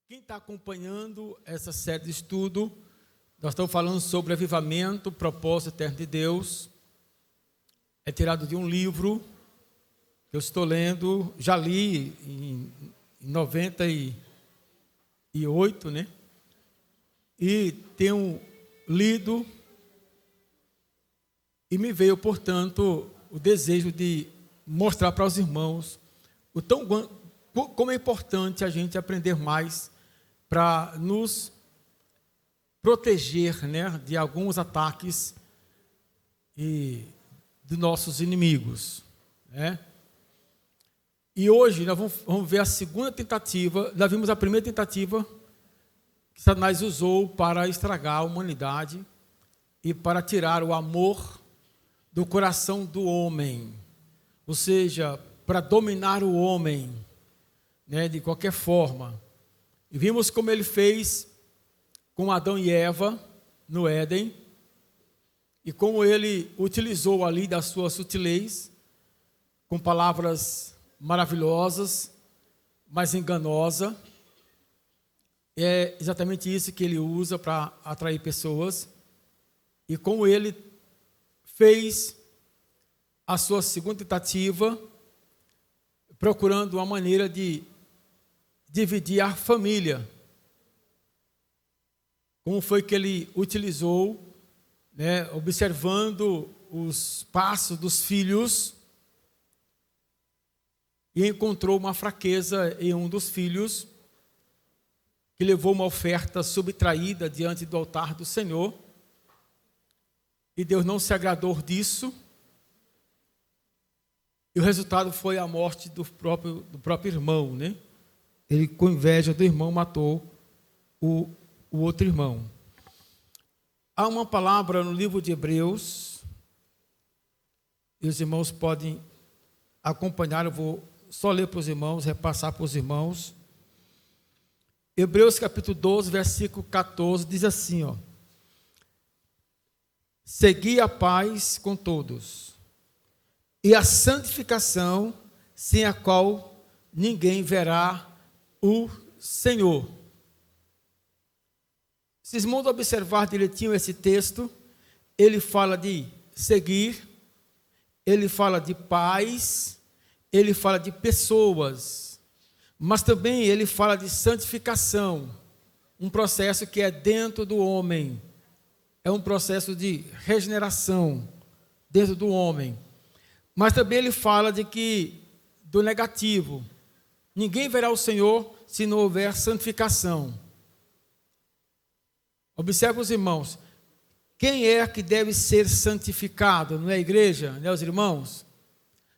Quem está acompanhando essa série de estudo, nós estamos falando sobre avivamento, propósito eterno de Deus. É tirado de um livro que eu estou lendo, já li em 98, né? E tenho lido e me veio, portanto, o desejo de mostrar para os irmãos como é importante a gente aprender mais para nos proteger, né, de alguns ataques de nossos inimigos, né? E hoje nós vamos ver a segunda tentativa. Nós vimos a primeira tentativa que Satanás usou para estragar a humanidade e para tirar o amor do coração do homem, ou seja, para dominar o homem, né, de qualquer forma. E vimos como ele fez com Adão e Eva no Éden, e como ele utilizou ali da sua sutilez, com palavras maravilhosas, mas enganosa. É exatamente isso que ele usa para atrair pessoas. E como ele fez a sua segunda tentativa, procurando uma maneira de dividir a família. Como foi que ele utilizou, né, observando os passos dos filhos, e encontrou uma fraqueza em um dos filhos, que levou uma oferta subtraída diante do altar do Senhor, e Deus não se agradou disso, e o resultado foi a morte do próprio irmão, né? Ele, com inveja do irmão, matou o outro irmão. Há uma palavra no livro de Hebreus, e os irmãos podem acompanhar, eu vou só ler para os irmãos, repassar para os irmãos. Hebreus capítulo 12, versículo 14, diz assim, ó: segui a paz com todos, e a santificação, sem a qual ninguém verá o Senhor. Se os irmãos observar direitinho esse texto, ele fala de seguir, ele fala de paz, ele fala de pessoas, mas também ele fala de santificação, um processo que é dentro do homem, é um processo de regeneração dentro do homem. Mas também ele fala do negativo. Ninguém verá o Senhor se não houver santificação. Observe os irmãos. Quem é que deve ser santificado? Não é a igreja, não é os irmãos?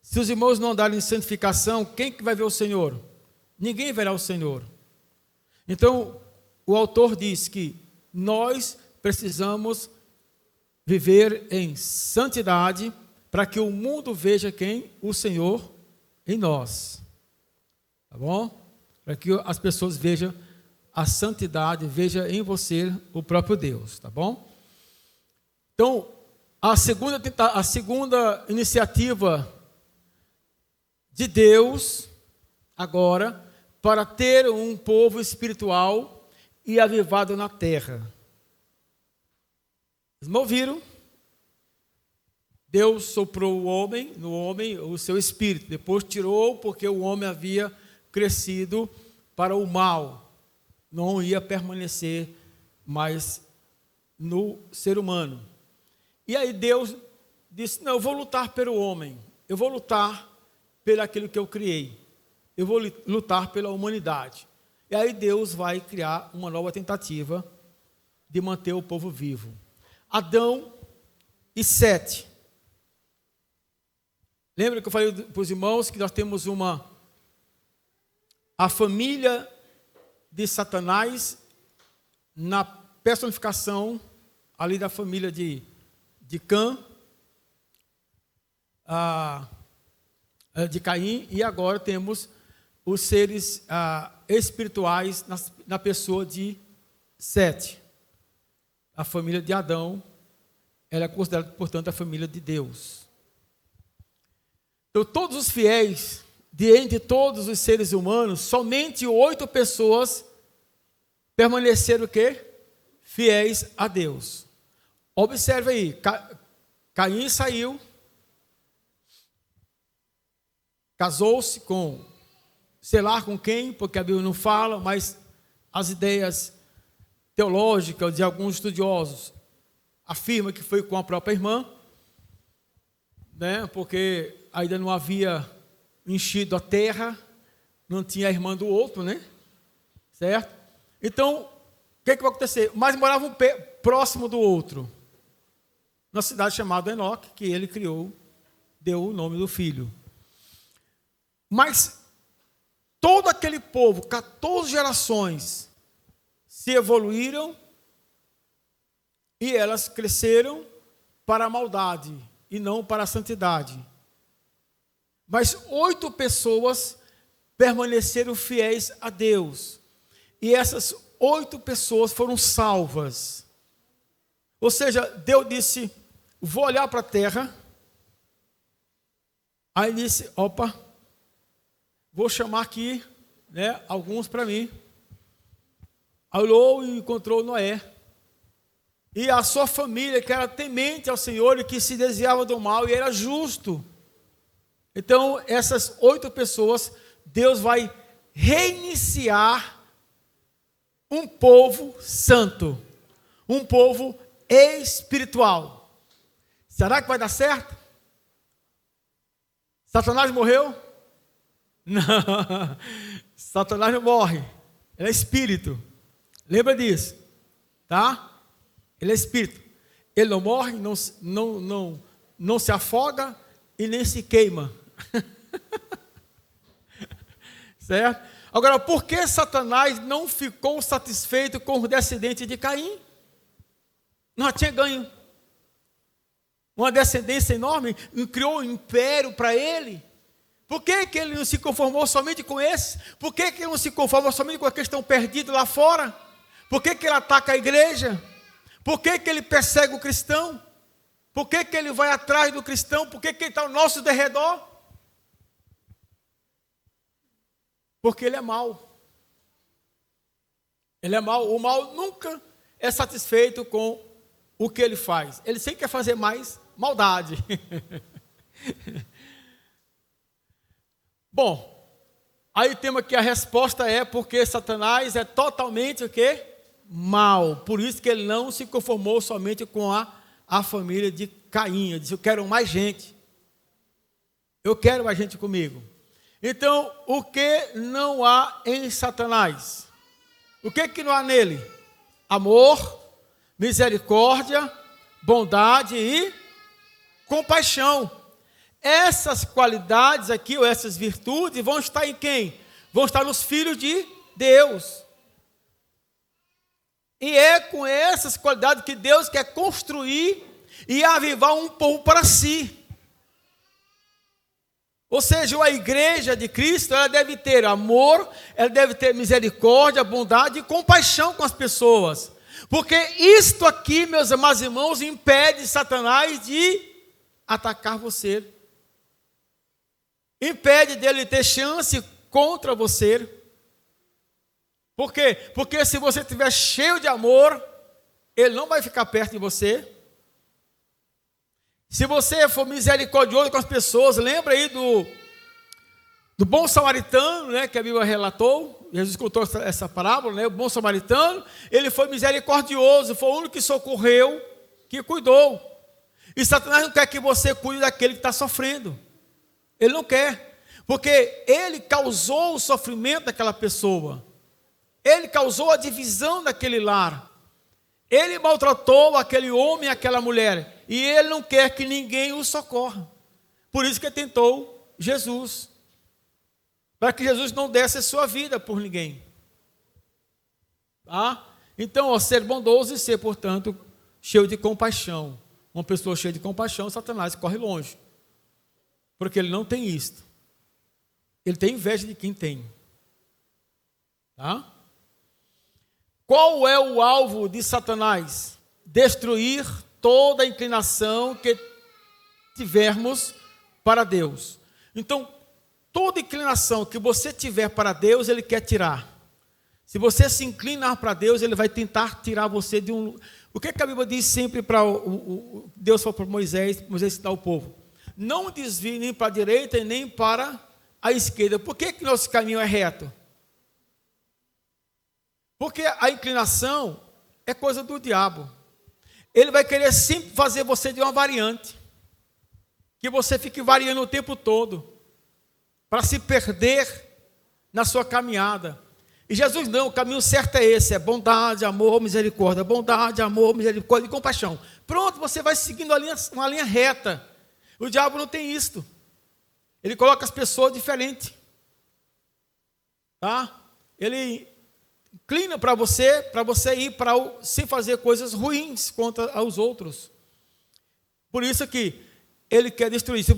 Se os irmãos não darem santificação, quem que vai ver o Senhor? Ninguém verá o Senhor. Então, o autor diz que nós precisamos viver em santidade para que o mundo veja quem? O Senhor em nós. Tá bom? Para que as pessoas vejam a santidade, vejam em você o próprio Deus. Tá bom? Então, a segunda iniciativa de Deus, agora, para ter um povo espiritual e avivado na terra. Vocês me ouviram? Deus soprou no homem o seu espírito, depois tirou porque o homem havia crescido para o mal, não ia permanecer mais no ser humano. E aí Deus disse, não, eu vou lutar pelo homem, eu vou lutar pelo aquilo que eu criei, eu vou lutar pela humanidade. E aí Deus vai criar uma nova tentativa de manter o povo vivo. Adão e Sete. Lembra que eu falei para os irmãos que nós temos a família de Satanás na personificação ali da família de Cã, de Caim, e agora temos os seres espirituais na pessoa de Sete. A família de Adão, ela é considerada, portanto, a família de Deus. Então, todos os fiéis, de entre todos os seres humanos, somente 8 pessoas permaneceram o quê? Fiéis a Deus. Observe aí, Caim saiu, casou-se com, sei lá com quem, porque a Bíblia não fala, mas as ideias teológicas de alguns estudiosos afirmam que foi com a própria irmã, né? Porque ainda não havia enchido a terra, não tinha a irmã do outro, né? Certo? Então, o que vai acontecer? Mas moravam próximo do outro, na cidade chamada Enoque, que ele criou, deu o nome do filho. Mas todo aquele povo, 14 gerações, se evoluíram e elas cresceram para a maldade e não para a santidade. Mas 8 pessoas permaneceram fiéis a Deus. E essas 8 pessoas foram salvas. Ou seja, Deus disse, vou olhar para a terra. Aí disse, opa, vou chamar aqui, né, alguns para mim. Olhou e encontrou Noé. E a sua família, que era temente ao Senhor e que se desviava do mal e era justo. Então, essas 8 pessoas, Deus vai reiniciar um povo santo, um povo espiritual. Será que vai dar certo? Satanás morreu? Não, Satanás não morre, ele é espírito. Lembra disso, tá? Ele é espírito. Ele não morre, não se afoga e nem se queima. Certo? Agora, por que Satanás não ficou satisfeito com o descendente de Caim? Não tinha ganho uma descendência enorme, criou um império para ele. Por que ele não se conformou somente com esse? Por que ele não se conforma somente com aqueles que estão perdidos lá fora? Por que ele ataca a igreja? Por que ele persegue o cristão? Por que ele vai atrás do cristão? Por que ele está ao nosso derredor? Porque ele é mau. Ele é mau. O mal nunca é satisfeito com o que ele faz. Ele sempre quer fazer mais maldade. Bom, aí temos que a resposta é porque Satanás é totalmente o quê? Mal. Por isso que ele não se conformou somente com a família de Caim. Ele disse, eu quero mais gente. Eu quero mais gente comigo. Então, o que não há em Satanás? O que não há nele? Amor, misericórdia, bondade e compaixão. Essas qualidades aqui, ou essas virtudes, vão estar em quem? Vão estar nos filhos de Deus. E é com essas qualidades que Deus quer construir e avivar um povo para si. Ou seja, a igreja de Cristo, ela deve ter amor, ela deve ter misericórdia, bondade e compaixão com as pessoas. Porque isto aqui, meus amados irmãos, impede Satanás de atacar você. Impede dele ter chance contra você. Por quê? Porque se você estiver cheio de amor, ele não vai ficar perto de você. Se você for misericordioso com as pessoas, lembra aí do bom samaritano, né, que a Bíblia relatou. Jesus contou essa parábola, né, o bom samaritano. Ele foi misericordioso, foi o único que socorreu, que cuidou. E Satanás não quer que você cuide daquele que está sofrendo. Ele não quer, porque ele causou o sofrimento daquela pessoa. Ele causou a divisão daquele lar. Ele maltratou aquele homem e aquela mulher. E ele não quer que ninguém o socorra. Por isso que tentou Jesus. Para que Jesus não desse a sua vida por ninguém. Tá? Então, ser bondoso e ser, portanto, cheio de compaixão. Uma pessoa cheia de compaixão, Satanás corre longe. Porque ele não tem isto. Ele tem inveja de quem tem. Tá? Qual é o alvo de Satanás? Destruir toda a inclinação que tivermos para Deus. Então, toda inclinação que você tiver para Deus, ele quer tirar. Se você se inclinar para Deus, Ele vai tentar tirar você de um... O que a Bíblia diz sempre para Deus falou para Moisés ensinar o povo? Não desvie nem para a direita e nem para a esquerda. Por que nosso caminho é reto? Porque a inclinação é coisa do diabo. Ele vai querer sempre fazer você de uma variante. Que você fique variando o tempo todo. Para se perder na sua caminhada. E Jesus não, o caminho certo é esse, é bondade, amor, misericórdia, bondade, amor, misericórdia e compaixão. Pronto, você vai seguindo uma linha reta. O diabo não tem isto. Ele coloca as pessoas diferentes. Tá? Ele inclina para você ir sem fazer coisas ruins contra os outros. Por isso que ele quer destruir. Se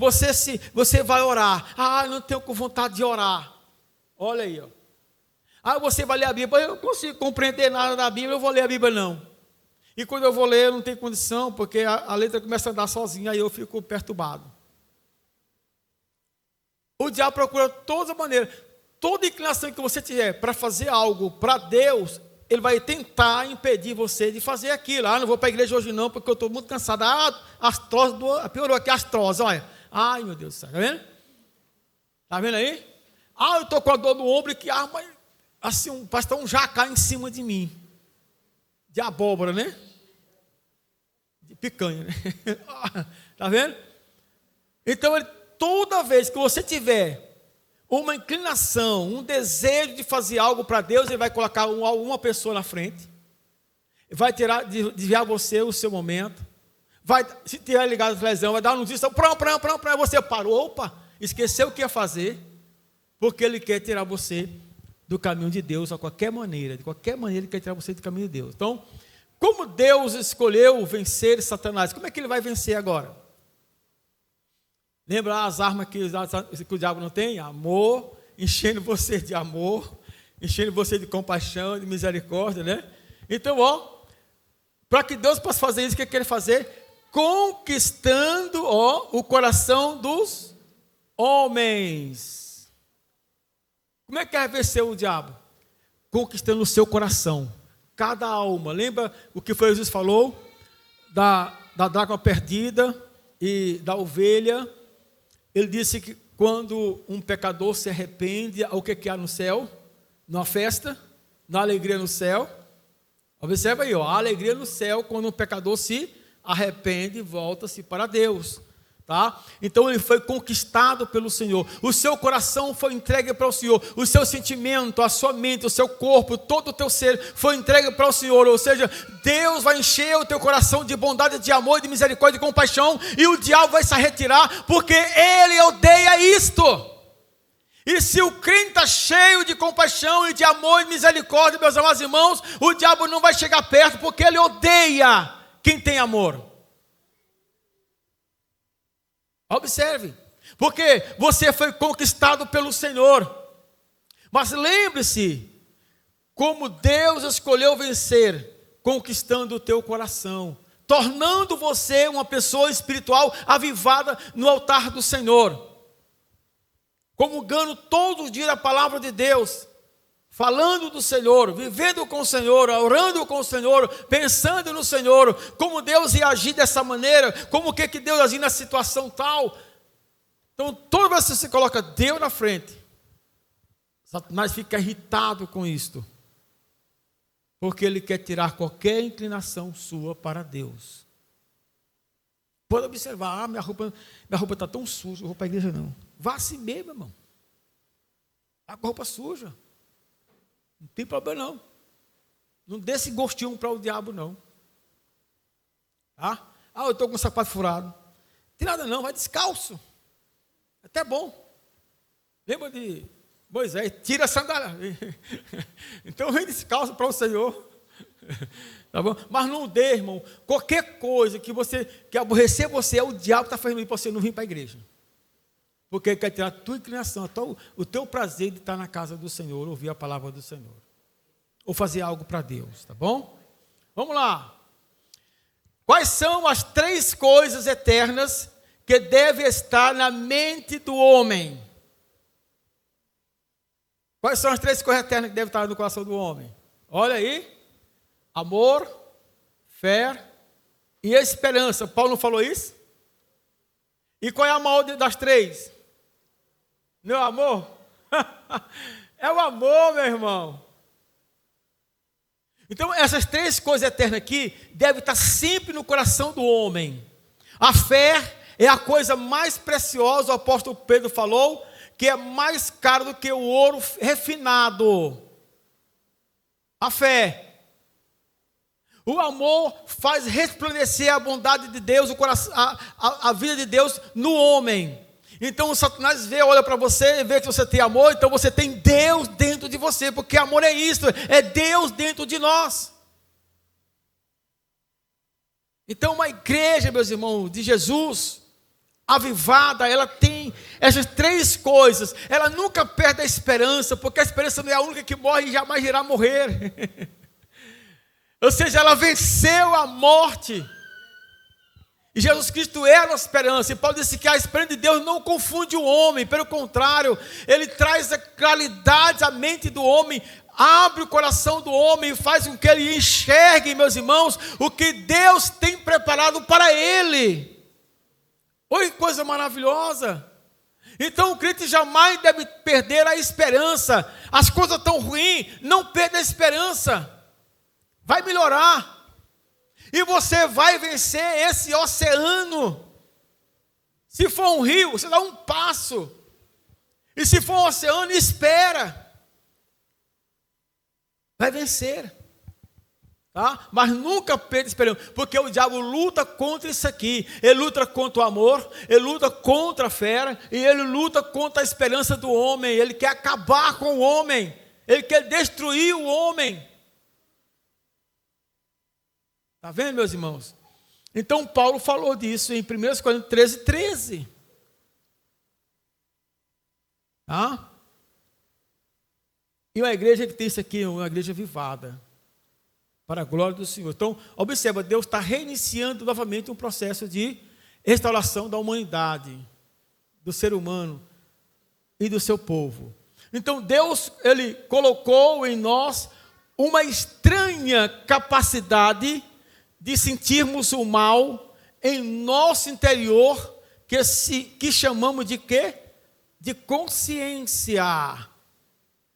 você vai orar, não tenho vontade de orar. Olha aí, ó. Você vai ler a Bíblia, eu não consigo compreender nada da Bíblia, eu vou ler a Bíblia não. E quando eu vou ler, eu não tenho condição, porque a letra começa a andar sozinha, aí eu fico perturbado. O diabo procura todas as maneiras, toda inclinação que você tiver para fazer algo para Deus, ele vai tentar impedir você de fazer aquilo. Não vou para a igreja hoje não, porque eu estou muito cansado. Astrose, piorou aqui a astrose, olha. Ai, meu Deus do céu, está vendo? Está vendo aí? Eu estou com a dor no ombro, mas assim, parece que está um jacá em cima de mim. De abóbora, né? De picanha, né? Está vendo? Então, toda vez que você tiver uma inclinação, um desejo de fazer algo para Deus, ele vai colocar uma pessoa na frente, vai desviar você o seu momento, se tiver ligado à televisão, vai dar uma notícia, você parou, esqueceu o que ia fazer, porque ele quer tirar você do caminho de Deus de qualquer maneira ele quer tirar você do caminho de Deus. Então, como Deus escolheu vencer Satanás, como é que ele vai vencer agora? Lembra as armas que o diabo não tem? Amor, enchendo você de amor, enchendo você de compaixão, de misericórdia, né? Então, para que Deus possa fazer isso, o que ele quer fazer? Conquistando, o coração dos homens. Como é que é vencer o diabo? Conquistando o seu coração, cada alma. Lembra o que foi Jesus falou? Da dracma perdida e da ovelha. Ele disse que quando um pecador se arrepende, o que há no céu? Numa festa, na alegria no céu. Observa aí, a alegria no céu quando um pecador se arrepende e volta-se para Deus. Tá? Então ele foi conquistado pelo Senhor, o seu coração foi entregue para o Senhor, o seu sentimento, a sua mente, o seu corpo, todo o teu ser foi entregue para o Senhor. Ou seja, Deus vai encher o teu coração de bondade, de amor, de misericórdia e de compaixão, e o diabo vai se retirar, porque ele odeia isto. E se o crente está cheio de compaixão e de amor e misericórdia, meus amados irmãos, o diabo não vai chegar perto, porque ele odeia quem tem amor. Observe, porque você foi conquistado pelo Senhor. Mas lembre-se, como Deus escolheu vencer, conquistando o teu coração, tornando você uma pessoa espiritual avivada no altar do Senhor, comungando todos os dias a palavra de Deus, falando do Senhor, vivendo com o Senhor, orando com o Senhor, pensando no Senhor, como Deus ia agir dessa maneira, como que Deus ia agir na situação tal. Então, toda vez que você coloca Deus na frente, Satanás fica irritado com isto, porque ele quer tirar qualquer inclinação sua para Deus. Pode observar, minha roupa está tão suja, eu vou para a igreja não. Vá assim mesmo, irmão. Vá com a roupa suja. Não tem problema não. Não dê esse gostinho para o diabo não. Tá? Eu estou com o sapato furado. Não tem nada não, vai descalço. Até bom. Lembra de Moisés, tira a sandália. Então vem descalço para o Senhor. Tá bom? Mas não dê, irmão. Qualquer coisa que aborrecer você, é o diabo que está fazendo para você não vir para a igreja. Porque ele quer tirar a tua inclinação, o teu prazer de estar na casa do Senhor, ouvir a palavra do Senhor. Ou fazer algo para Deus, tá bom? Vamos lá. Quais são as 3 coisas eternas que devem estar na mente do homem? Quais são as 3 coisas eternas que devem estar no coração do homem? Olha aí. Amor, fé e esperança. Paulo não falou isso? E qual é a maior das 3? Não é o amor? É o amor, meu irmão. Então, essas 3 coisas eternas aqui devem estar sempre no coração do homem. A fé é a coisa mais preciosa, o apóstolo Pedro falou, que é mais caro do que o ouro refinado. A fé. O amor faz resplandecer a bondade de Deus, o coração, a vida de Deus no homem. Então o Satanás olha para você e vê que você tem amor, então você tem Deus dentro de você, porque amor é isso, é Deus dentro de nós. Então uma igreja, meus irmãos, de Jesus, avivada, ela tem essas 3 coisas. Ela nunca perde a esperança, porque a esperança não é a única que morre e jamais irá morrer. Ou seja, ela venceu a morte. E Jesus Cristo é a nossa esperança. E Paulo disse que a esperança de Deus não confunde o homem. Pelo contrário, ele traz a claridade à mente do homem, abre o coração do homem e faz com que ele enxergue, meus irmãos, o que Deus tem preparado para ele. Olha que coisa maravilhosa. Então o crente jamais deve perder a esperança. As coisas estão ruins, não perda a esperança. Vai melhorar. E você vai vencer esse oceano. Se for um rio, você dá um passo. E se for um oceano, espera. Vai vencer. Tá? Mas nunca perca a esperança, porque o diabo luta contra isso aqui. Ele luta contra o amor, ele luta contra a fé, e ele luta contra a esperança do homem. Ele quer acabar com o homem, ele quer destruir o homem. Está vendo, meus irmãos? Então Paulo falou disso em 1 Coríntios 13:13. Tá? E uma igreja que tem isso aqui, uma igreja avivada, para a glória do Senhor. Então, observa, Deus está reiniciando novamente um processo de restauração da humanidade, do ser humano e do seu povo. Então, Deus, Ele colocou em nós uma estranha capacidade de sentirmos o mal em nosso interior, que chamamos de quê? De consciência.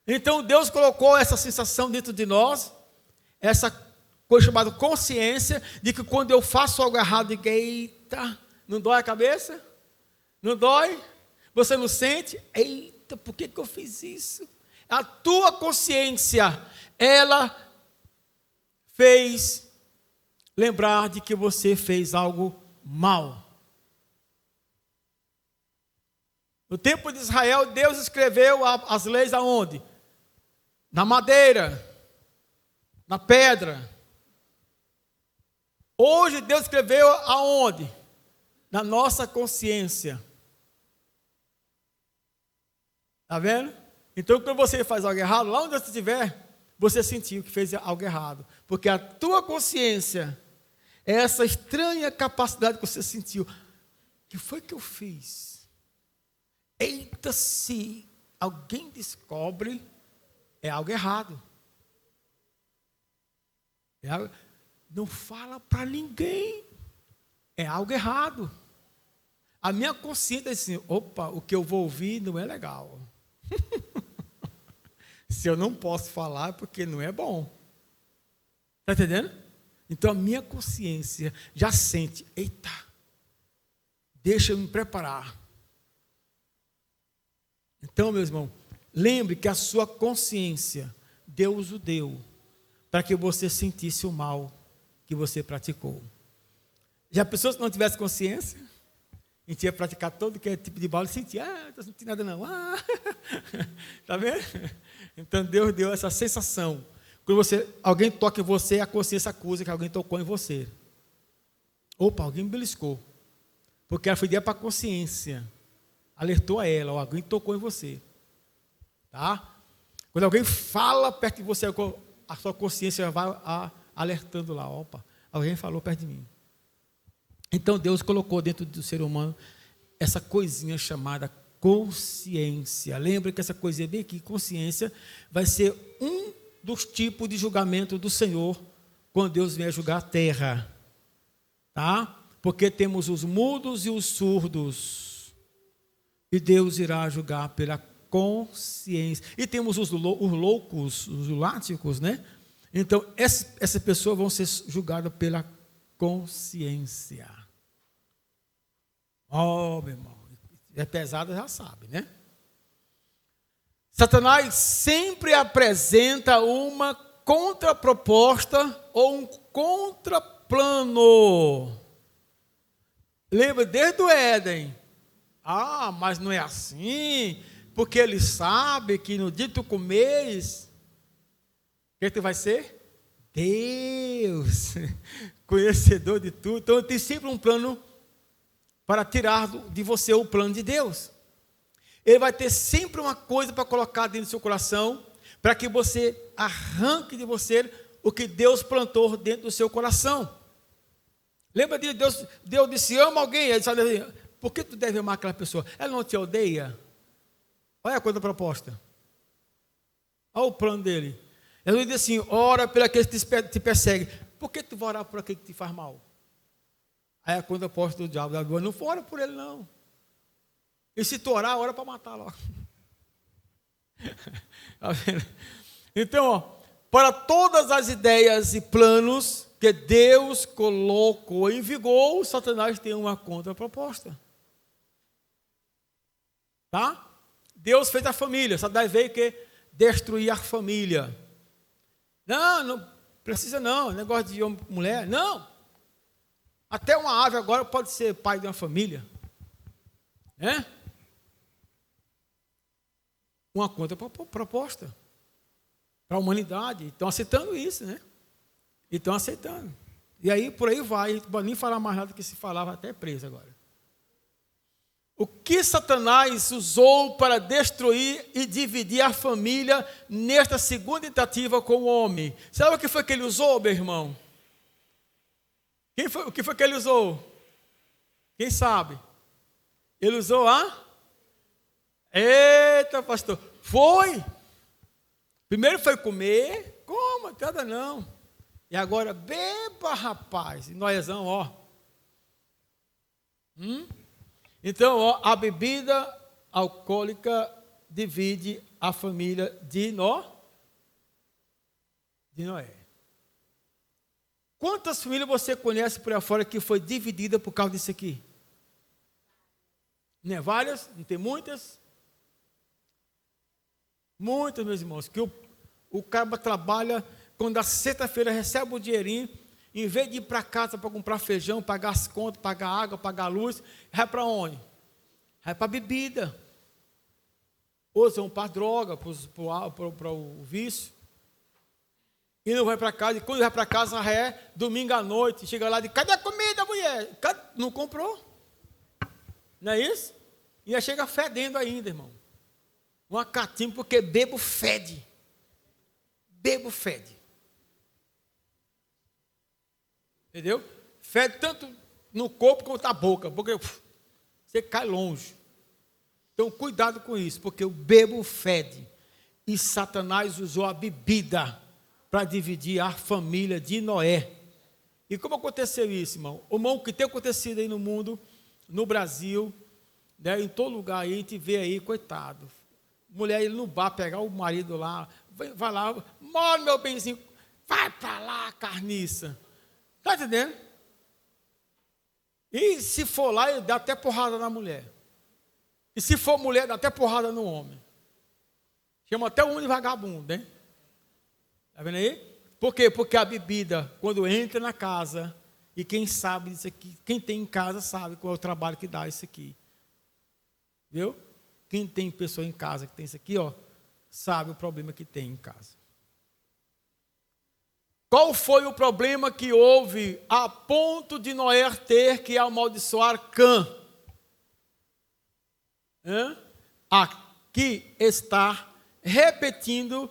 Então, Deus colocou essa sensação dentro de nós, essa coisa chamada consciência, de que quando eu faço algo errado, digo, eita, não dói a cabeça? Não dói? Você não sente? Eita, por que eu fiz isso? A tua consciência, ela fez lembrar de que você fez algo mal. No tempo de Israel, Deus escreveu as leis aonde? Na madeira, na pedra. Hoje Deus escreveu aonde? Na nossa consciência. Está vendo? Então, quando você faz algo errado, lá onde você estiver, você sentiu que fez algo errado. Porque a tua consciência é essa estranha capacidade que você sentiu. O que foi que eu fiz? Eita, se alguém descobre, é algo errado. Não fala para ninguém. É algo errado. A minha consciência diz assim, opa, o que eu vou ouvir não é legal. Se eu não posso falar, é porque não é bom. Está entendendo? Então a minha consciência já sente, eita, deixa eu me preparar. Então, meu irmão, lembre que a sua consciência, Deus o deu, para que você sentisse o mal que você praticou. Já pensou se não tivesse consciência? A gente ia praticar todo que é tipo de mal e sentia, não estou sentindo nada não. Está vendo? Então Deus deu essa sensação. Quando alguém toca em você, a consciência acusa que alguém tocou em você. Opa, alguém me beliscou. Porque ela foi para a consciência. Alertou a ela, alguém tocou em você. Tá? Quando alguém fala perto de você, a sua consciência vai alertando lá. Opa, alguém falou perto de mim. Então Deus colocou dentro do ser humano essa coisinha chamada consciência. Lembra que essa coisinha bem aqui, consciência, vai ser um dos tipos de julgamento do Senhor quando Deus vier julgar a terra. Tá? Porque temos os mudos e os surdos. E Deus irá julgar pela consciência. E temos os loucos, os lunáticos, né? Então, essas pessoas vão ser julgadas pela consciência. Oh, meu irmão, é pesado, já sabe, né? Satanás sempre apresenta uma contraproposta ou um contraplano. Lembra, desde o Éden. Ah, mas não é assim, porque ele sabe que no dia que tu comeres, o que tu vai ser? Deus, conhecedor de tudo. Então tem sempre um plano para tirar de você o plano de Deus. Ele vai ter sempre uma coisa para colocar dentro do seu coração, para que você arranque de você o que Deus plantou dentro do seu coração. Lembra de Deus disse, ama alguém, ele disse, por que tu deve amar aquela pessoa? Ela não te odeia? Olha a coisa proposta. Olha o plano dele. Ele diz assim, ora por aquele que te persegue. Por que tu vai orar por aquele que te faz mal? Aí a coisa oposta do diabo, não ora por ele não. E se tu orar, ora para matar logo. Então, ó, para todas as ideias e planos que Deus colocou em vigor, Satanás tem uma contraproposta. Tá? Deus fez a família, Satanás veio que destruir a família. Não precisa não, negócio de homem e mulher, não. Até uma ave agora pode ser pai de uma família. Né? Uma contraproposta para a humanidade. Estão aceitando isso, né? Estão aceitando. E aí, por aí vai, não pode nem falar mais nada do que se falava, até preso agora. O que Satanás usou para destruir e dividir a família nesta segunda tentativa com o homem? Sabe o que foi que ele usou, meu irmão? O que foi que ele usou? Quem sabe? Ele usou Eita, pastor. Foi. Primeiro foi comer. Coma, nada não. E agora beba, rapaz. E nós vamos, ó. Então, ó, a bebida alcoólica divide a família de Noé. Quantas famílias você conhece por aí fora que foi dividida por causa disso aqui? Não é várias? Não tem muitas? Muitas, meus irmãos, que o cara trabalha, quando a sexta-feira recebe o dinheirinho, em vez de ir para casa para comprar feijão, pagar as contas, pagar água, pagar a luz, vai para onde? Vai para a bebida. Ou vão para a droga, para o vício. E não vai para casa, e quando vai para casa é domingo à noite, chega lá e diz, cadê a comida, mulher? Não comprou. Não é isso? E aí chega fedendo ainda, irmão. Uma catimba, porque bebo fede. Bebo fede. Entendeu? Fede tanto no corpo quanto na boca, porque você cai longe. Então, cuidado com isso, porque o bebo fede. E Satanás usou a bebida para dividir a família de Noé. E como aconteceu isso, irmão? Irmão, o que tem acontecido aí no mundo, no Brasil, né, em todo lugar aí, a gente vê aí, coitado. Mulher ir no bar, pegar o marido lá, vai lá, mora meu benzinho, vai para lá, carniça. Está entendendo? E se for lá, ele dá até porrada na mulher. E se for mulher, dá até porrada no homem. Chama até o homem de vagabundo, né? Está vendo aí? Por quê? Porque a bebida, quando entra na casa, e quem sabe disso aqui, quem tem em casa sabe qual é o trabalho que dá isso aqui. Viu? Quem tem pessoa em casa que tem isso aqui, ó, sabe o problema que tem em casa. Qual foi o problema que houve a ponto de Noé ter que amaldiçoar Cã? Aqui está repetindo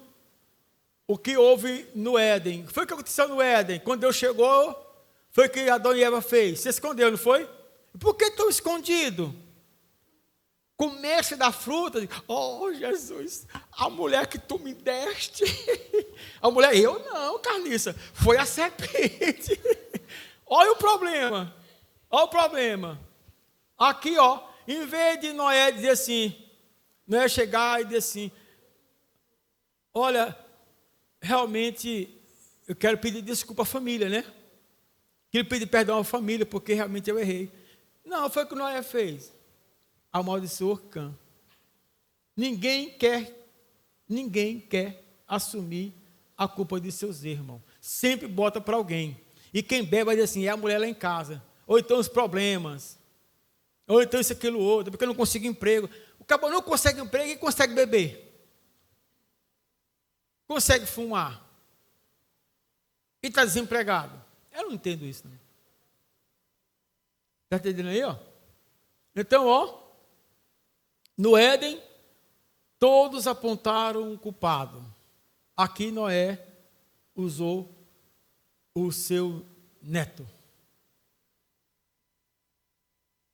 o que houve no Éden. Foi o que aconteceu no Éden. Quando Deus chegou, foi o que Adão e Eva fez. Se escondeu, não foi? Por que estão escondidos? comece da fruta, oh Jesus, a mulher que tu me deste, a mulher, eu não, carniça, foi a serpente. Olha o problema, aqui ó, em vez de Noé dizer assim, Noé chegar e dizer assim, olha, realmente eu quero pedir desculpa à família, né? Quero pedir perdão à família, porque realmente eu errei. Não, foi o que Noé fez. Amaldiçoou Cã. Ninguém quer assumir a culpa de seus erros, irmão. Sempre bota para alguém. E quem bebe vai dizer assim, é a mulher lá em casa. Ou então os problemas. Ou então isso, aquilo, outro. Porque eu não consigo emprego. O cabo não consegue emprego e consegue beber. Consegue fumar. E está desempregado. Eu não entendo isso. Está entendendo aí, ó? Então, ó. No Éden, todos apontaram um culpado. Aqui Noé usou o seu neto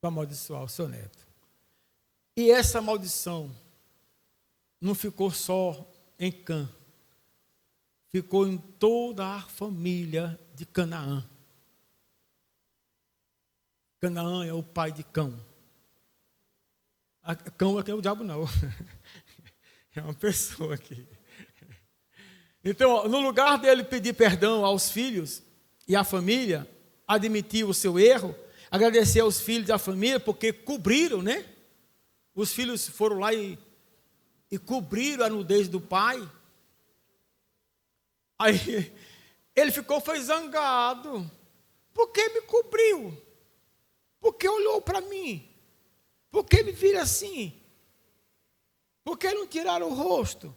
para amaldiçoar o seu neto. E essa maldição não ficou só em Cã, ficou em toda a família de Canaã. Canaã é o pai de Cão. Cão aqui é o diabo, não. É uma pessoa aqui. Então, no lugar dele pedir perdão aos filhos e à família, admitir o seu erro, agradecer aos filhos e à família, porque cobriram, né? Os filhos foram lá e cobriram a nudez do pai. Aí, ele foi zangado. Por que me cobriu? Por que olhou para mim? Por que me vira assim? Por que não tiraram o rosto?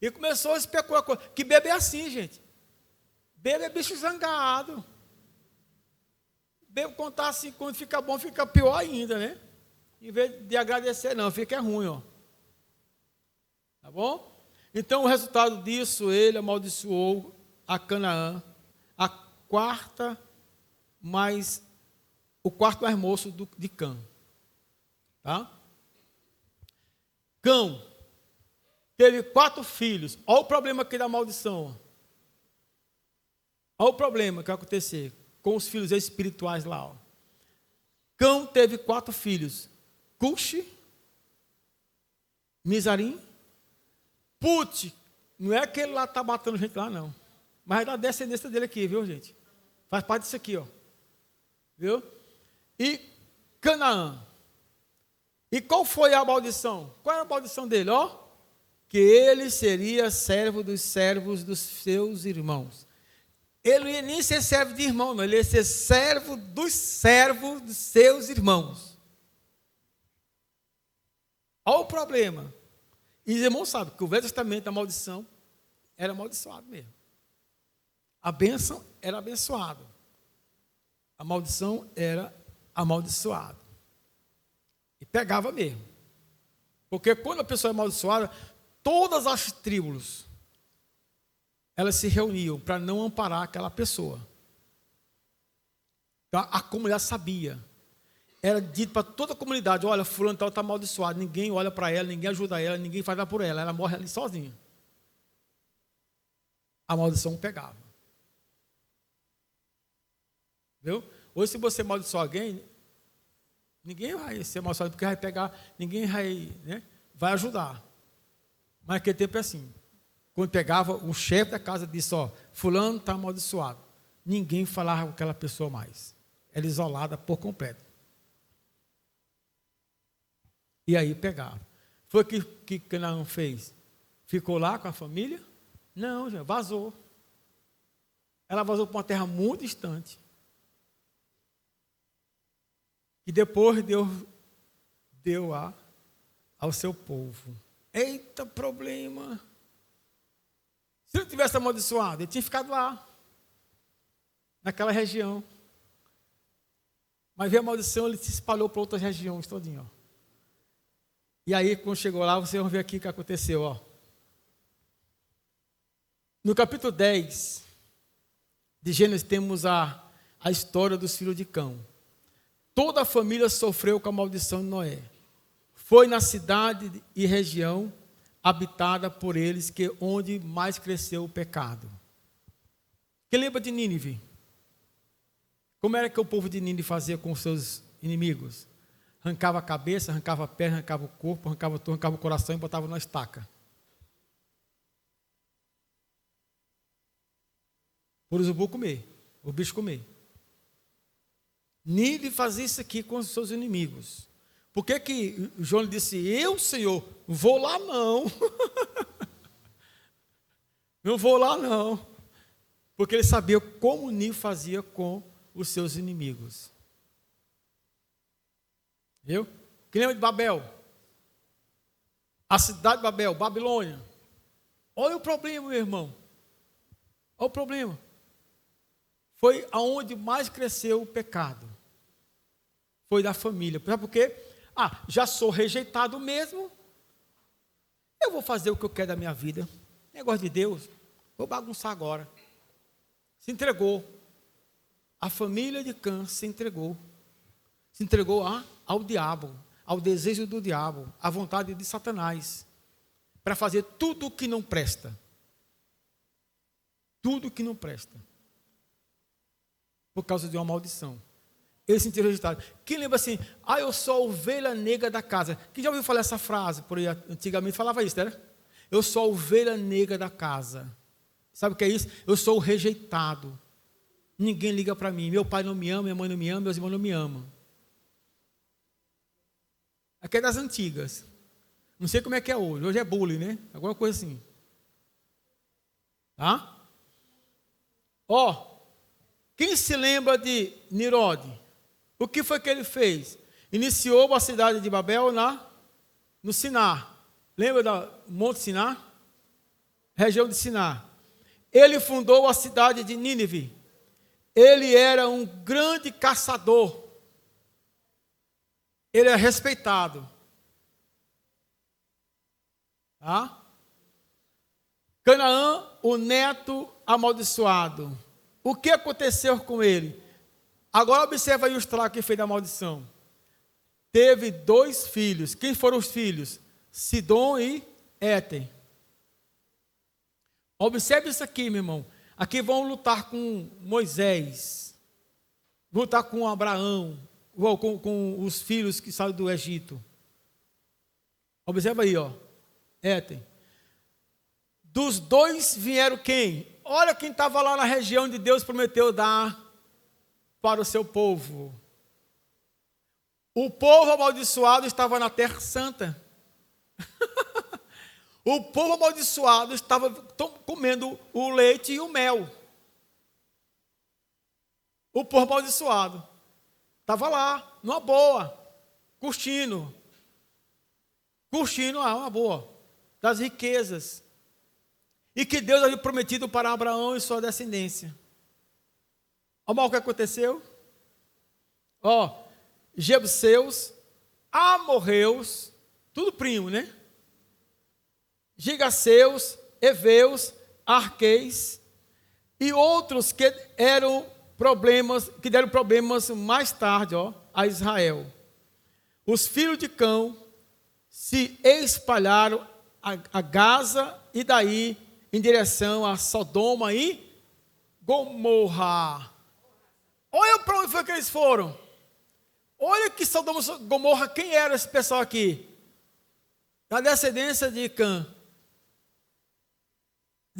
E começou a especular. Que bebê é assim, gente. Bebê é bicho zangado. Bebê contar assim, quando fica bom, fica pior ainda, né? Em vez de agradecer, não, fica ruim, ó. Tá bom? Então, o resultado disso, ele amaldiçoou a Canaã, o quarto mais moço de Cã. Tá? Cão teve 4 filhos. Olha o problema aqui da maldição. Olha o problema que vai acontecer com os filhos espirituais lá. Ó. Cão teve 4 filhos. Cuxi, Mizarim, Put. Não é aquele lá que está batendo gente lá, não. Mas é da descendência dele aqui, viu, gente? Faz parte disso aqui, ó. Viu? E Canaã. E qual foi a maldição? Qual era a maldição dele? Ó, que ele seria servo dos servos dos seus irmãos. Ele não ia nem ser servo de irmão, não. Ele ia ser servo dos servos dos seus irmãos. Olha o problema. E os irmãos sabem que o Velho Testamento, a maldição, era amaldiçoado mesmo. A bênção era abençoada. A maldição era amaldiçoada. E pegava mesmo. Porque quando a pessoa é amaldiçoada, todas as tribos, elas se reuniam para não amparar aquela pessoa. Então, a comunidade sabia. Era dito para toda a comunidade, olha, fulano tal está amaldiçoado, ninguém olha para ela, ninguém ajuda ela, ninguém faz nada por ela, ela morre ali sozinha. A maldição pegava. Viu? Hoje, se você amaldiçoar alguém, ninguém vai ser amaldiçoado, porque vai pegar, ninguém vai, né, vai ajudar. Mas naquele tempo é assim. Quando pegava, o chefe da casa disse, ó, fulano está amaldiçoado. Ninguém falava com aquela pessoa mais. Era isolada por completo. E aí pegava. Foi o que Canaã fez? Ficou lá com a família? Não, já vazou. Ela vazou para uma terra muito distante. E depois Deus deu ao seu povo. Eita problema! Se ele tivesse amaldiçoado, ele tinha ficado lá, naquela região. Mas veio a maldição, ele se espalhou para outras regiões todinho. Ó. E aí, quando chegou lá, vocês vão ver aqui o que aconteceu. Ó. No capítulo 10 de Gênesis, temos a história dos filhos de Cão. Toda a família sofreu com a maldição de Noé. foi na cidade e região habitada por eles que onde mais cresceu o pecado. Quem lembra de Nínive? Como era que o povo de Nínive fazia com os seus inimigos? Arrancava a cabeça, arrancava a perna, arrancava o corpo, arrancava tudo, arrancava o coração e botava na estaca. Por urubu comer, o bicho comer. Nínive fazia isso aqui com os seus inimigos. Por que João disse, eu, Senhor, vou lá não. Não vou lá não. Porque ele sabia como Nínive fazia com os seus inimigos. Viu? Quem lembra de Babel? A cidade de Babel, Babilônia. Olha o problema, meu irmão. Olha o problema. Foi aonde mais cresceu o pecado. Foi da família. Sabe por quê? Já sou rejeitado mesmo. Eu vou fazer o que eu quero da minha vida. Negócio de Deus. Vou bagunçar agora. Se entregou. A família de Cã se entregou. Se entregou ao diabo, ao desejo do diabo, à vontade de Satanás, para fazer tudo o que não presta. Tudo o que não presta. Por causa de uma maldição. Ele se sentiu rejeitado. Quem lembra assim, eu sou a ovelha negra da casa. Quem já ouviu falar essa frase? Por aí, antigamente falava isso, né? Eu sou a ovelha negra da casa. Sabe o que é isso? Eu sou o rejeitado. Ninguém liga para mim. Meu pai não me ama, minha mãe não me ama, meus irmãos não me amam. Aqui é das antigas. Não sei como é que é hoje. Hoje é bullying, né? Alguma coisa assim. Tá? Quem se lembra de Nirode? O que foi que ele fez? Iniciou a cidade de Babel no Siná. Lembra do Monte Siná? Região de Siná. Ele fundou a cidade de Nínive. Ele era um grande caçador. Ele é respeitado. Tá? Canaã, o neto amaldiçoado. O que aconteceu com ele? Agora observa aí o estrago que fez da maldição. Teve 2 filhos. Quem foram os filhos? Sidom e Éter. Observe isso aqui, meu irmão. Aqui vão lutar com Moisés. Vão lutar com Abraão. Com os filhos que saíram do Egito. Observa aí, Éter. Dos 2 vieram quem? Olha quem estava lá na região onde Deus prometeu dar para o seu povo. O povo amaldiçoado estava na Terra Santa. O povo amaldiçoado estava comendo o leite e o mel. O povo amaldiçoado estava lá, numa boa, curtindo uma boa, das riquezas. E que Deus havia prometido para Abraão e sua descendência. Olha o que aconteceu. Jebuseus, amorreus, tudo primo, né? Gigaseus, heveus, arqueis e outros que deram problemas mais tarde, a Israel. Os filhos de Cão se espalharam a Gaza e daí em direção a Sodoma e Gomorra. Olha para onde foi que eles foram. Olha que Sodoma e Gomorra, quem era esse pessoal aqui? Da descendência de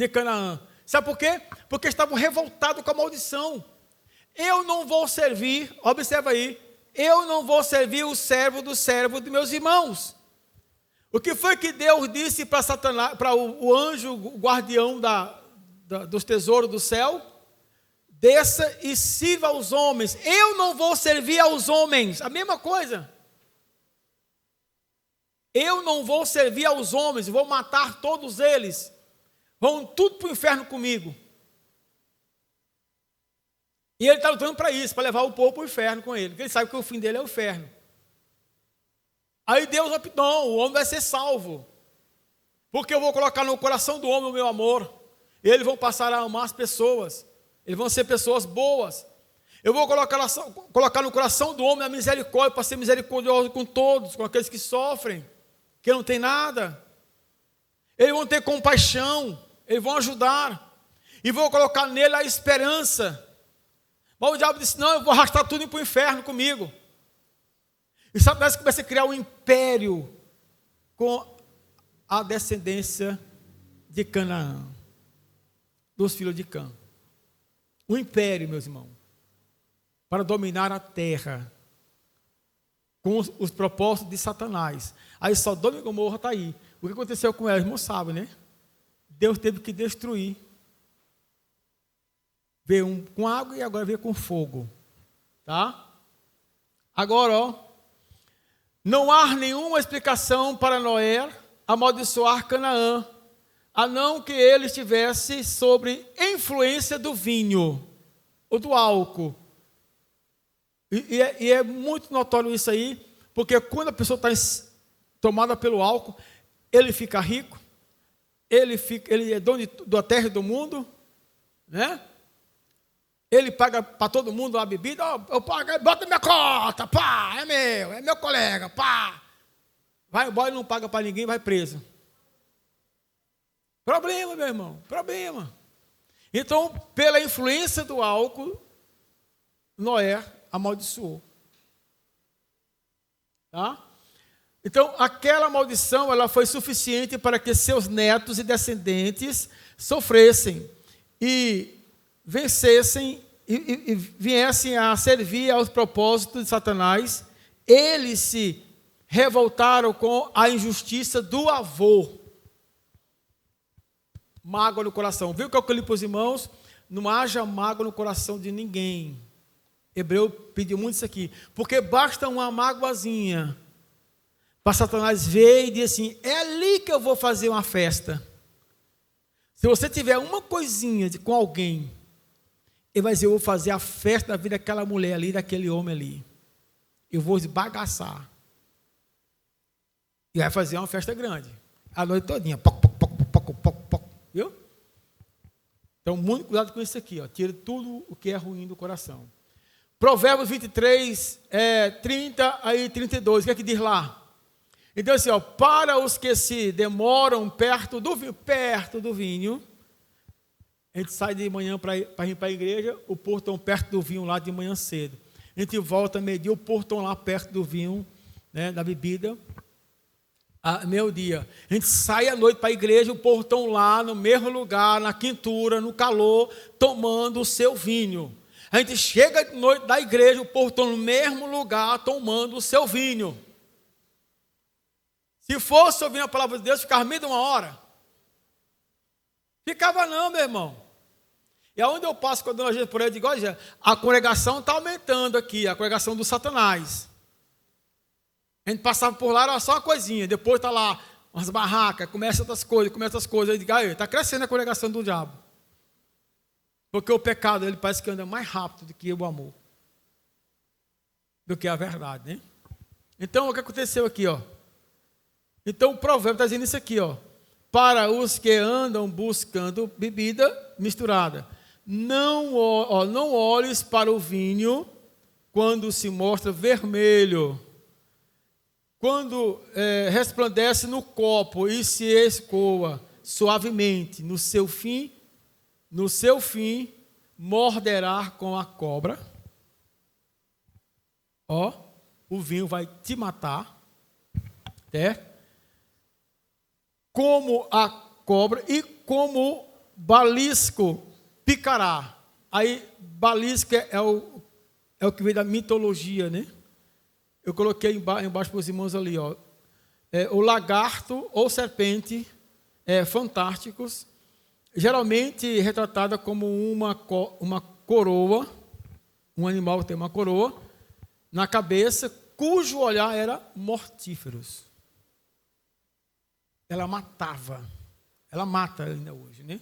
Canaã. Sabe por quê? Porque estavam revoltados com a maldição. Eu não vou servir, observa aí, eu não vou servir o servo do servo de meus irmãos. O que foi que Deus disse para Satanás, para o anjo o guardião dos tesouros do céu? Desça e sirva aos homens. Eu não vou servir aos homens. A mesma coisa. Eu não vou servir aos homens, vou matar todos eles. Vão tudo para o inferno comigo. E ele está lutando para isso, para levar o povo para o inferno com ele. Porque ele sabe que o fim dele é o inferno. Aí Deus optou, o homem vai ser salvo. Porque eu vou colocar no coração do homem o meu amor. Eles vão passar a amar as pessoas. Eles vão ser pessoas boas. Eu vou colocar no coração do homem a misericórdia, para ser misericordioso com todos, com aqueles que sofrem, que não tem nada. Eles vão ter compaixão, eles vão ajudar. E vou colocar nele a esperança. Mas o diabo disse, não, eu vou arrastar tudo para o inferno comigo. E Satanás começa a criar um império com a descendência de Canaã, dos filhos de Cã. Um império, meus irmãos, para dominar a terra, com os propósitos de Satanás. Aí Sodoma e Gomorra está aí. O que aconteceu com elas, irmão, sabe, né? Deus teve que destruir. Veio com água e agora veio com fogo. Tá? Agora, ó, não há nenhuma explicação para Noé amaldiçoar Canaã, a não que ele estivesse sob influência do vinho ou do álcool. E é muito notório isso aí, porque quando a pessoa está tomada pelo álcool, ele fica rico, ele é dono da terra e do mundo, né? Ele paga para todo mundo a bebida, eu pago, bota minha cota, pá, é meu colega, pá. Vai embora e não paga para ninguém, vai preso. Problema, meu irmão, problema. Então, pela influência do álcool, Noé amaldiçoou. Tá? Então, aquela maldição, ela foi suficiente para que seus netos e descendentes sofressem e vencessem e viessem a servir aos propósitos de Satanás. Eles se revoltaram com a injustiça do avô. Mágoa no coração. Viu o que eu li para os irmãos? Não haja mágoa no coração de ninguém. Hebreu pediu muito isso aqui. Porque basta uma mágoazinha para Satanás ver e dizer assim, é ali que eu vou fazer uma festa. Se você tiver uma coisinha com alguém, ele vai dizer, eu vou fazer a festa da vida daquela mulher ali, daquele homem ali. Eu vou esbagaçar. E vai fazer uma festa grande. A noite todinha. Poc, poc, poc, poc, poc, poc. Viu? Então, muito cuidado com isso aqui. Ó. Tira tudo o que é ruim do coração. Provérbios 23, 30 e 32. O que é que diz lá? Então, assim, ó, para os que se demoram perto do vinho, a gente sai de manhã para ir para a igreja, o portão perto do vinho lá de manhã cedo. A gente volta meio-dia, o portão lá perto do vinho, né, da bebida, a meio-dia. A gente sai à noite para a igreja, o portão lá no mesmo lugar, na quintura, no calor, tomando o seu vinho. A gente chega de noite da igreja, o portão no mesmo lugar, tomando o seu vinho. Se fosse ouvir a palavra de Deus, ficava meio de uma hora. Ficava não, meu irmão. E aonde eu passo quando a gente por aí, eu digo, olha, a congregação está aumentando aqui, a congregação do Satanás. A gente passava por lá, era só uma coisinha, depois está lá umas barracas, começa outras coisas, eu digo, está crescendo a congregação do diabo. Porque o pecado, ele parece que anda mais rápido do que o amor. Do que a verdade, né? Então, o que aconteceu aqui, ó? Então, o provérbio está dizendo isso aqui, ó. Para os que andam buscando bebida misturada. Não olhes para o vinho quando se mostra vermelho. Quando resplandece no copo e se escoa suavemente, no seu fim, morderá com a cobra. Ó, o vinho vai te matar, certo? Como a cobra e como balisco picará. Aí, balisco é o que vem da mitologia, né? Eu coloquei embaixo para os irmãos ali, ó. O lagarto ou serpente fantásticos, geralmente retratada como uma coroa, um animal que tem uma coroa na cabeça, cujo olhar era mortíferos. Ela matava. Ela mata ainda hoje, né?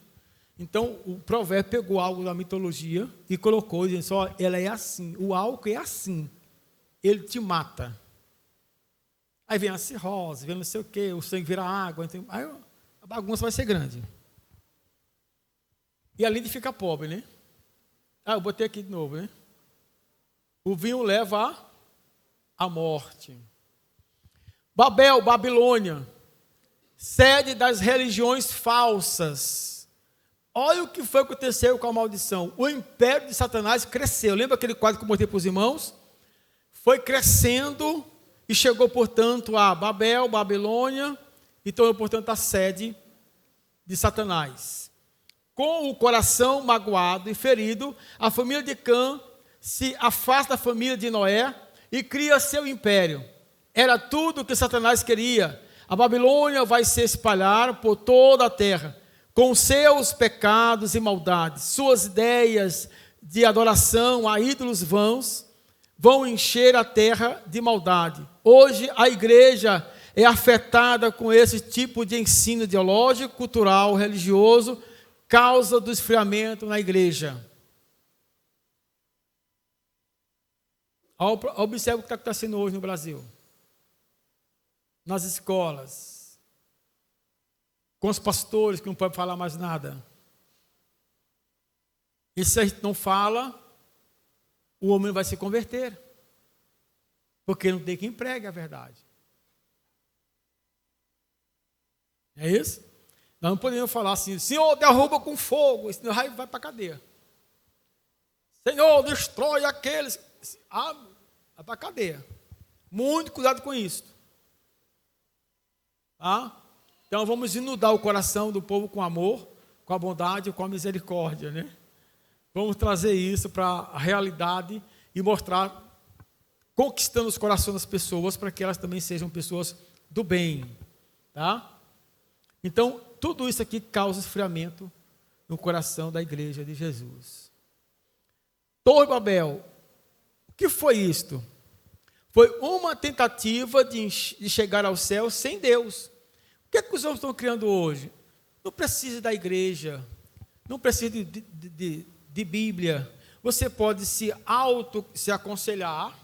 Então, o provérbio pegou algo da mitologia e colocou, dizendo só, ela é assim, o álcool é assim, ele te mata. Aí vem a cirrose, vem não sei o quê, o sangue vira água, então, aí a bagunça vai ser grande. E além de ficar pobre, né? Eu botei aqui de novo, né? O vinho leva à morte. Babel, Babilônia, sede das religiões falsas. Olha o que foi que aconteceu com a maldição. O império de Satanás cresceu. Lembra aquele quadro que eu mostrei para os irmãos? Foi crescendo e chegou, portanto, a Babel, Babilônia, e tornou, portanto, a sede de Satanás. Com o coração magoado e ferido, a família de Cã se afasta da família de Noé e cria seu império. Era tudo o que Satanás queria. A Babilônia vai se espalhar por toda a terra, com seus pecados e maldades. Suas ideias de adoração a ídolos vãos vão encher a terra de maldade. Hoje a igreja é afetada com esse tipo de ensino ideológico, cultural, religioso, causa do esfriamento na igreja. Observe o que está acontecendo hoje no Brasil. Nas escolas, com os pastores que não podem falar mais nada. E se a gente não fala, o homem não vai se converter. Porque não tem quem pregue a verdade. É isso? Nós não podemos falar assim, Senhor, derruba com fogo, senão vai para a cadeia. Senhor, destrói aqueles. Vai para a cadeia. Muito cuidado com isso. Tá? Então vamos inundar o coração do povo com amor, com a bondade, com a misericórdia, né? Vamos trazer isso para a realidade e mostrar, conquistando os corações das pessoas, para que elas também sejam pessoas do bem, tá? Então, tudo isso aqui causa esfriamento no coração da igreja de Jesus. Torre Babel, o que foi isto? Foi uma tentativa de chegar ao céu sem Deus. O que é que os homens estão criando hoje? Não precisa da igreja, não precisa de Bíblia. Você pode se aconselhar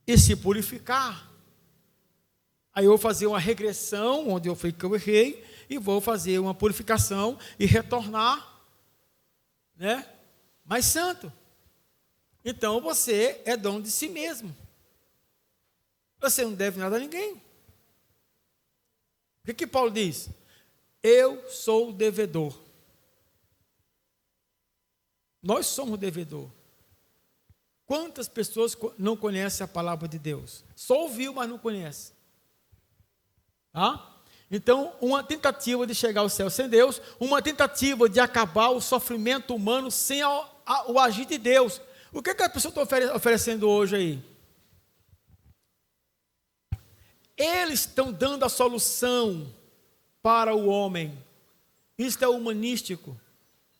e se purificar. Aí eu vou fazer uma regressão, onde eu errei, e vou fazer uma purificação e retornar, né, mais santo. Então você é dono de si mesmo. Você não deve nada a ninguém. O que Paulo diz? Eu sou o devedor. Nós somos devedor. Quantas pessoas não conhecem a palavra de Deus? Só ouviu, mas não conhece. Tá? Então, uma tentativa de chegar ao céu sem Deus, uma tentativa de acabar o sofrimento humano sem o agir de Deus. O que a pessoa está oferecendo hoje aí? Eles estão dando a solução para o homem. Isso é humanístico.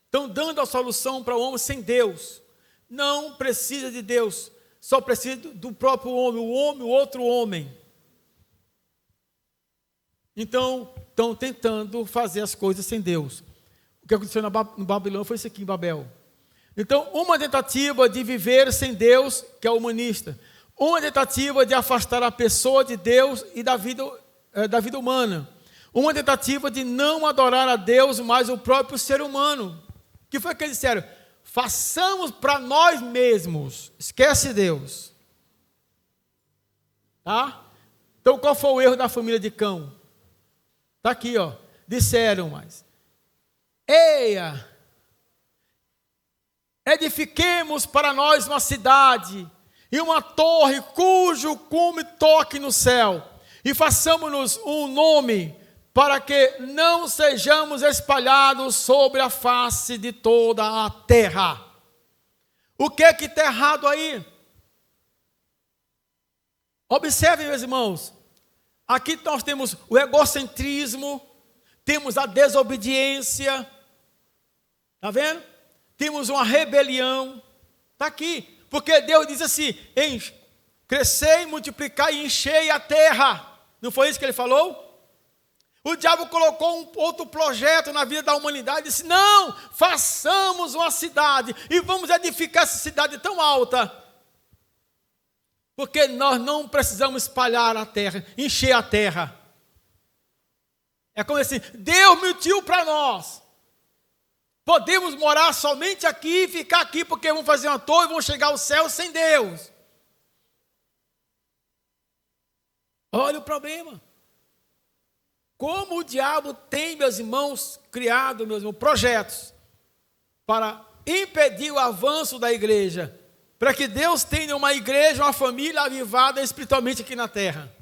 Estão dando a solução para o homem sem Deus. Não precisa de Deus, só precisa do próprio homem, o outro homem. Então, estão tentando fazer as coisas sem Deus. O que aconteceu no Babilônia foi isso aqui em Babel. Então, uma tentativa de viver sem Deus, que é humanista. Uma tentativa de afastar a pessoa de Deus e da vida humana. Uma tentativa de não adorar a Deus, mas o próprio ser humano. O que foi que eles disseram? Façamos para nós mesmos. Esquece Deus. Tá? Então, qual foi o erro da família de Cã? Está aqui, ó. Disseram, mas eia, edifiquemos para nós uma cidade e uma torre cujo cume toque no céu, e façamos-nos um nome, para que não sejamos espalhados sobre a face de toda a terra. O que está errado aí? Observem, meus irmãos, aqui nós temos o egocentrismo, temos a desobediência, está vendo? Temos uma rebelião, está aqui, porque Deus diz assim, crescei, multiplicai e enchei a terra. Não foi isso que ele falou? O diabo colocou um outro projeto na vida da humanidade e disse, não, façamos uma cidade e vamos edificar essa cidade tão alta, porque nós não precisamos espalhar a terra, encher a terra. É como assim, Deus mentiu para nós. Podemos morar somente aqui, ficar aqui, porque vamos fazer uma torre e vamos chegar ao céu sem Deus. Olha o problema. Como o diabo tem, meus irmãos, criado, meus irmãos, projetos para impedir o avanço da igreja, para que Deus tenha uma igreja, uma família avivada espiritualmente aqui na terra.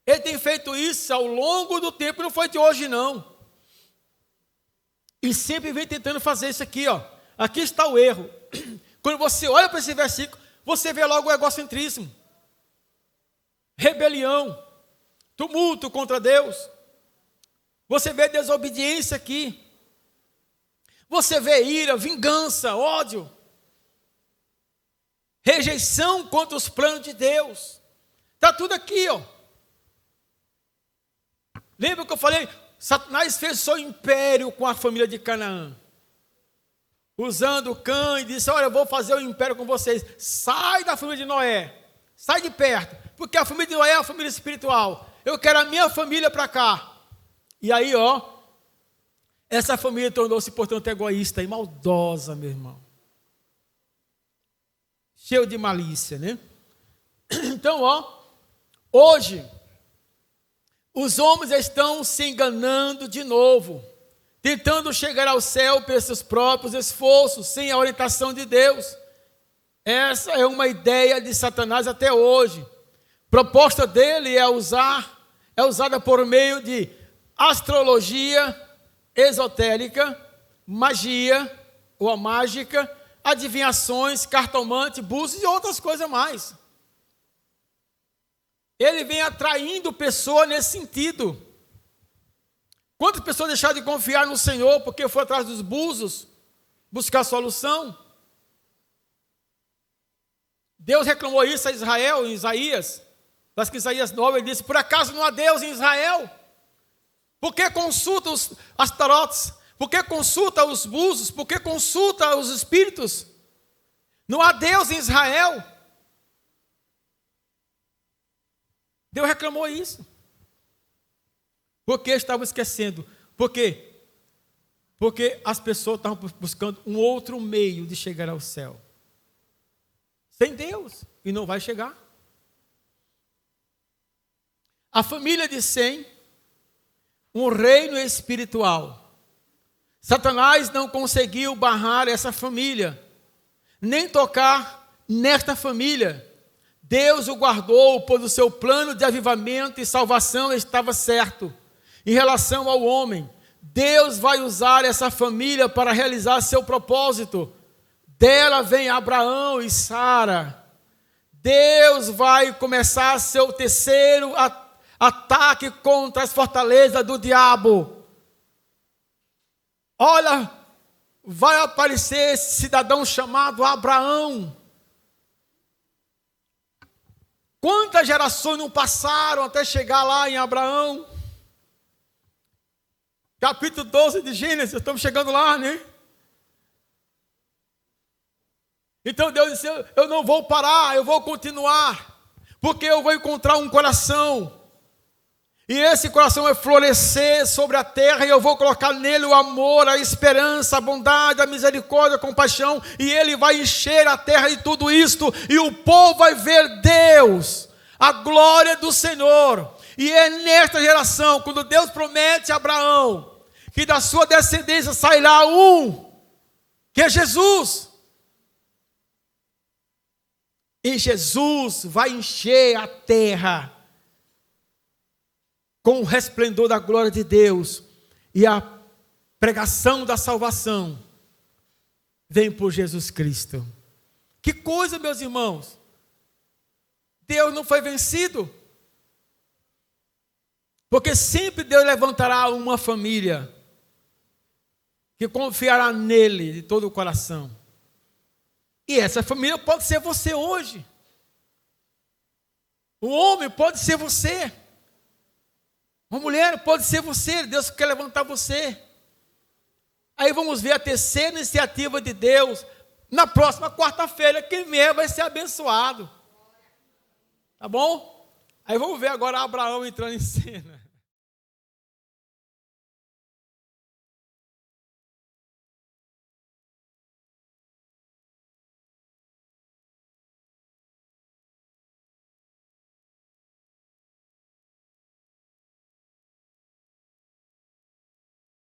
Ele tem feito isso ao longo do tempo, não foi de hoje não. E sempre vem tentando fazer isso aqui, ó. Aqui está o erro. Quando você olha para esse versículo, você vê logo o egocentrismo, rebelião, tumulto contra Deus. Você vê desobediência aqui. Você vê ira, vingança, ódio, rejeição contra os planos de Deus. Está tudo aqui, ó. Lembra que eu falei? Satanás fez seu império com a família de Canaã. Usando Cã e disse, olha, eu vou fazer um império com vocês. Sai da família de Noé. Sai de perto. Porque a família de Noé é a família espiritual. Eu quero a minha família para cá. E aí, ó. Essa família tornou-se, portanto, egoísta e maldosa, meu irmão. Cheio de malícia, né? Então, ó. Hoje, os homens estão se enganando de novo, tentando chegar ao céu pelos seus próprios esforços, sem a orientação de Deus. Essa é uma ideia de Satanás até hoje. A proposta dele é usada por meio de astrologia esotérica, magia ou a mágica, adivinhações, cartomante, búzios e outras coisas mais. Ele vem atraindo pessoas nesse sentido. Quantas pessoas deixaram de confiar no Senhor porque foi atrás dos búzios buscar solução? Deus reclamou isso a Israel, em Isaías. Mas que Isaías 9, ele disse, por acaso não há Deus em Israel? Por que consulta os astarotes? Por que consulta os búzios? Por que consulta os espíritos? Não há Deus em Israel? Deus reclamou isso. Porque estavam esquecendo. Por quê? Porque as pessoas estavam buscando um outro meio de chegar ao céu. Sem Deus. E não vai chegar. A família de Sem, um reino espiritual. Satanás não conseguiu barrar essa família, nem tocar nesta família. Deus o guardou, pois o seu plano de avivamento e salvação estava certo. Em relação ao homem, Deus vai usar essa família para realizar seu propósito. Dela vem Abraão e Sara. Deus vai começar seu terceiro ataque contra as fortalezas do diabo. Olha, vai aparecer esse cidadão chamado Abraão. Quantas gerações não passaram até chegar lá em Abraão? Capítulo 12 de Gênesis, estamos chegando lá, né? Então Deus disse, eu não vou parar, eu vou continuar, porque eu vou encontrar um coração, e esse coração vai florescer sobre a terra, e eu vou colocar nele o amor, a esperança, a bondade, a misericórdia, a compaixão, e ele vai encher a terra de tudo isto, e o povo vai ver Deus, a glória do Senhor. E é nesta geração, quando Deus promete a Abraão, que da sua descendência sairá um, que é Jesus. E Jesus vai encher a terra com o resplendor da glória de Deus. E a pregação da salvação vem por Jesus Cristo. Que coisa, meus irmãos. Deus não foi vencido. Porque sempre Deus levantará uma família que confiará nele de todo o coração. E essa família pode ser você hoje. O homem pode ser você. Uma mulher pode ser você. Deus quer levantar você. Aí vamos ver a terceira iniciativa de Deus. Na próxima quarta-feira, quem vier vai ser abençoado. Tá bom? Aí vamos ver agora Abraão entrando em cena.